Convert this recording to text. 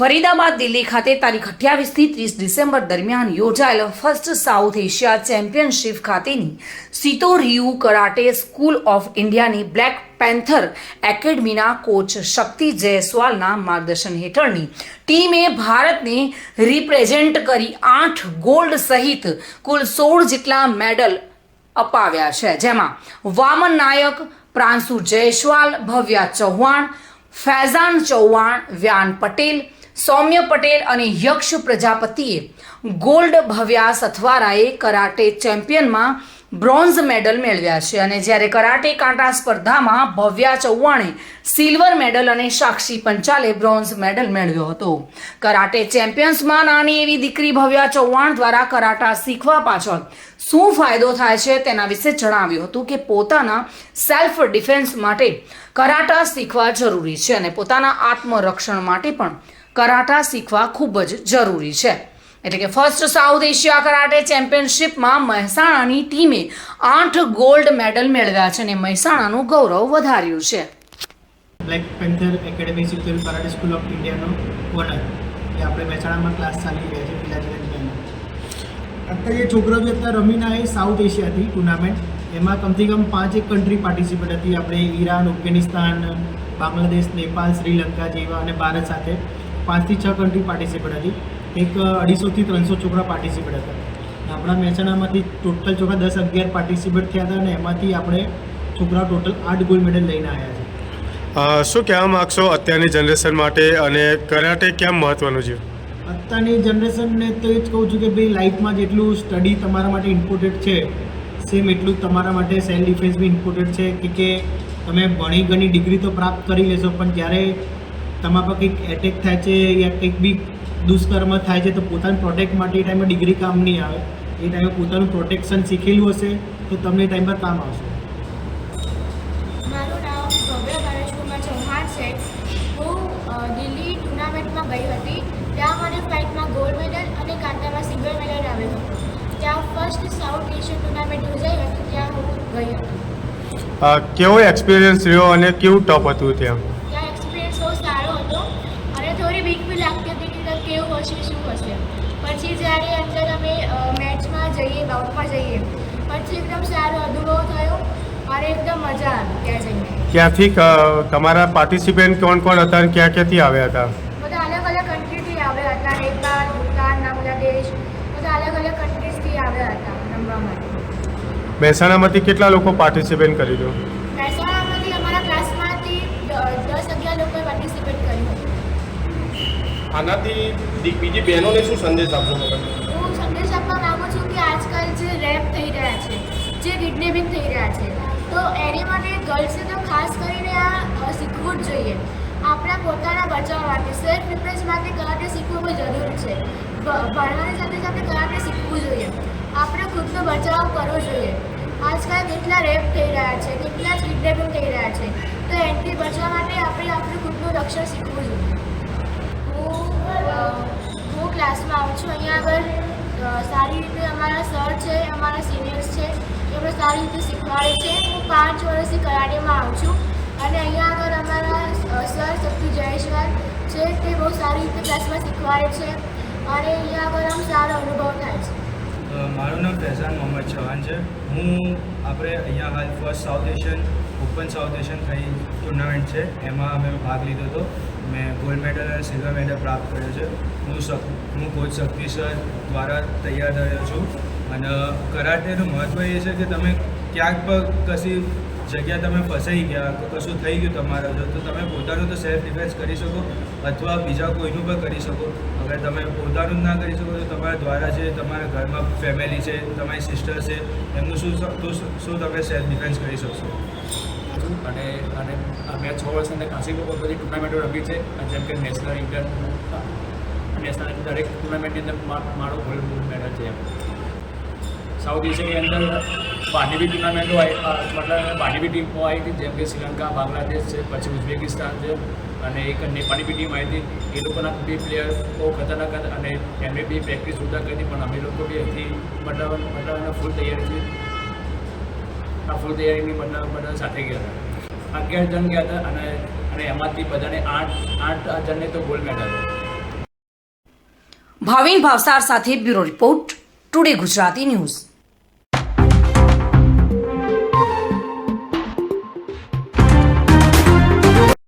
ફરીદાબાદ દિલ્હી ખાતે તારીખ 28 થી 30 ડિસેમ્બર દરમિયાન યોજાયેલ ફર્સ્ટ સાઉથ એશિયા ચેમ્પિયનશિપ ખાતેની સીતો રિયુ કરાટે સ્કૂલ ઓફ ઇન્ડિયાની બ્લેક પેન્થર એકેડમીના કોચ શક્તિ જયસ્વાલના માર્ગદર્શન હેઠળની ટીમે ભારતને રિપ્રેઝેન્ટ કરી 8 ગોલ્ડ સહિત કુલ 16 જેટલા મેડલ અપાવ્યા છે, જેમાં વામન નાયક, પ્રાંશુ જયસ્વાલ, ભવ્યા ચૌહાણ, ફૈઝાન ચૌહાણ, વ્યાન પટેલ, સૌમ્ય પટેલ અને યક્ષ પ્રજાપતિએ ગોલ્ડ, ભવ્યા સથવારાએ કરાટે ચેમ્પિયનમાં બ્રોન્ઝ મેડલ મેળવ્યા છે અને જ્યારે કરાટે કાંટા સ્પર્ધામાં ભવ્યા ચૌહાણે સિલ્વર મેડલ અને સાક્ષી પંચાલે બ્રોન્ઝ મેડલ મેળવ્યો હતો. કરાટે ચેમ્પિયન્સમાં નાની એવી દીકરી ભવ્યા ચૌહાણ દ્વારા કરાટા શીખવા પાછળ શું ફાયદો થાય છે તેના વિશે જણાવ્યું હતું કે પોતાના સેલ્ફ ડિફેન્સ માટે કરાટા શીખવા જરૂરી છે અને પોતાના આત્મરક્ષણ માટે પણ કરાટા શીખવા ખૂબ જ જરૂરી છે. એટલે કે ફર્સ્ટ સાઉથ એશિયા કરાટે ચેમ્પિયનશિપમાં મહેસાણાની ટીમે 8 ગોલ્ડ મેડલ મેળવ્યા છે અને મહેસાણાનું ગૌરવ વધાર્યું છે. Black panther academy Shito Ryu karate school of ઇન્ડિયાનો ઓનર એ આપણે મહેસાણામાં ક્લાસ ચાલી રહ્યા છે પિલાજી. અત્યારે જે છોકરાઓ જે અત્યારે રમીને આવે સાઉથ એશિયાથી ટુર્નામેન્ટ, એમાં કમથી કમ 5 કન્ટ્રી પાર્ટિસિપેટ હતી. આપણે ઈરાન, અફઘાનિસ્તાન, બાંગ્લાદેશ, નેપાળ, શ્રીલંકા જેવા અને ભારત સાથે 5 થી 6 કન્ટ્રી પાર્ટિસિપેટ હતી. એક 250 થી 300 છોકરા પાર્ટિસિપેટ હતા. આપણા મહેસાણામાંથી ટોટલ છોકરા 10-11 પાર્ટિસિપેટ થયા હતા અને એમાંથી આપણે છોકરાઓ ટોટલ 8 ગોલ્ડ મેડલ લઈને આવ્યા છે. શું કહેવા માગશો અત્યારની જનરેશન માટે અને કરાટે કેમ મહત્ત્વનું છે? અત્યારની જનરેશનને તો એ જ કહું છું કે ભાઈ લાઈફમાં જેટલું સ્ટડી તમારા માટે ઇમ્પોર્ટન્ટ છે, સેમ એટલું જ તમારા માટે સેલ્ફ ડિફેન્સ બી ઇમ્પોર્ટન્ટ છે. કે તમે ભણી ગણી ડિગ્રી તો પ્રાપ્ત કરી લેશો, પણ જ્યારે તમારા પર કંઈક એટેક થાય છે યા કંઈક બી દુષ્કર્મ થાય છે તો પોતાને પ્રોટેક્ટ માટે એ ટાઈમે ડિગ્રી કામ નહીં આવે. એ ટાઈમે પોતાનું પ્રોટેક્શન શીખેલું હશે તો તમને એ ટાઈમ પર કામ આવશે. મારું નામ ભવ્ય ગણેશકુમાર ચૌહાણ છે. હું દિલ્હી ટુર્નામેન્ટમાં ગઈ હતી. ત્યાં મને ફાઇટમાં ગોલ્ડ મેડલ અને કાંટામાં સિલ્વર મેડલ આવ્યો હતો. ત્યાં ફર્સ્ટ સાઉથ એશિયન ટુર્નામેન્ટ યોજાઈ હતી, ત્યાં હું ગઈ હતી. કેવો એક્સપિરિયન્સ રહ્યો અને કેવું ટફ હતું ત્યાં? ત્યાં એક્સપિરિયન્સ બહુ સારો હતો અને થોડી બીક બી લાગતી હતી કે કેવું હશે, શું હશે. પછી જ્યારે અંદર અમે મેચમાં જઈએ, બાઉટમાં જઈએ, પછી એકદમ સારો અનુભવ થયો અને એકદમ મજા આવી ત્યાં જઈને. ક્યાંથી તમારા પાર્ટિસિપેન્ટ કોણ કોણ હતા અને ક્યાં ક્યાંથી આવ્યા હતા? બધા અલગ અલગ કન્ટ્રીથી આવ્યા હતા. નેપાળ, ભૂતાન, બાંગ્લાદેશ, બધા અલગ અલગ કન્ટ્રીઝથી આવ્યા હતા રમવા માટે. મહેસાણામાંથી કેટલા લોકો પાર્ટિસિપેટ કર્યું? મહેસાણામાંથી અમારા ક્લાસમાંથી 10-11 લોકોએ પાર્ટિસિપેટ કર્યું હતું. આનાથી બીજી બહેનોને શું સંદેશ આપશો? હું સંદેશ આપવા માગું છું કે આજકાલ જે રેપ થઈ રહ્યા છે, જે કિડનેપિંગ થઈ રહ્યા છે, તો એની માટે ગર્લ્સે તો ખાસ કરીને આ શીખવું જ જોઈએ. આપણા પોતાના બચાવ માટે, સેલ્ફ ડિફેન્સ માટે કરાટે શીખવું બહુ જરૂરી છે. ભણવાની સાથે સાથે કરાટે શીખવું જોઈએ. આપણે ખુદનો બચાવ કરવો જોઈએ. આજકાલ કેટલા રેપ થઈ રહ્યા છે, કેટલા જ કિડનેપિંગ થઈ રહ્યા છે, તો એનાથી બચવા માટે આપણે આપણું ખુદનું રક્ષણ શીખવું જોઈએ. હું ક્લાસમાં આવું છું. અહીંયા આગળ સારી રીતે અમારા સર છે, અમારા સિનિયર્સ છે, એમણે સારી રીતે શીખવાડે છે. હું 5 વર્ષથી કરાટેમાં આવું છું અને અહીંયા આગળ અમારા સર શક્તિ જયસ્વાલ છે, તે બહુ સારી રીતે ક્લાસમાં શીખવાડે છે અને અહીંયા આગળ આમ સારો અનુભવ થાય છે. મારું નામ ફૈઝાન મોહમ્મદ ચૌહાણ છે. આપણે અહીંયા હાલ first south Asian open south Asian થઈ ટુર્નામેન્ટ છે, એમાં અમે ભાગ લીધો હતો. મેં ગોલ્ડ મેડલ અને સિલ્વર મેડલ પ્રાપ્ત કર્યો છે. હું કોચ શક્તિ સર દ્વારા તૈયાર થયો છું. અને કરાટેનું મહત્ત્વ એ છે કે તમે ક્યાંક પર કશી જગ્યા તમે ફસાઈ ગયા, કશું થઈ ગયું તમારા જો, તો તમે પોતાનું તો સેલ્ફ ડિફેન્સ કરી શકો અથવા બીજા કોઈનું પણ કરી શકો. અગર તમે પોતાનું જ ના કરી શકો તો તમારા દ્વારા છે, તમારા ઘરમાં ફેમિલી છે, તમારી સિસ્ટર છે, એમનું શું તમે સેલ્ફ ડિફેન્સ કરી શકશો. અને મેં 6 વર્ષ અંદર ખાસી બધી ટુર્નામેન્ટો રમી છે, જેમ કે નેશનલ, ઇન્ડિયન, નેશનલ દરેક ટુર્નામેન્ટની અંદર મારો ગોલ્ડ મેડલ છે. સાઉથ એશિયાની અંદર બહારની બી ટુર્નામેન્ટો મતલબ બહારની બી ટીમો આવી હતી, જેમ કે શ્રીલંકા, બાંગ્લાદેશ છે, પછી ઉઝબેકિસ્તાન છે અને એક નેપાળની બી ટીમ આવી હતી. એ લોકોના બી પ્લેયર બહુ ખતરનાક હતા અને એમને બી પ્રેક્ટિસ સુધા કરી, પણ અમે લોકો બી અહીંથી મતલબ ફૂલ તૈયારીથી ફૂલ તૈયારીની બધા સાથે ગયા હતા. 11 જણ ગયા હતા અને એમાંથી બધાને 8 જણને તો ગોલ્ડ મેડલ. ભાવિન ભાવસાર સાથે bureau report today Gujarati news.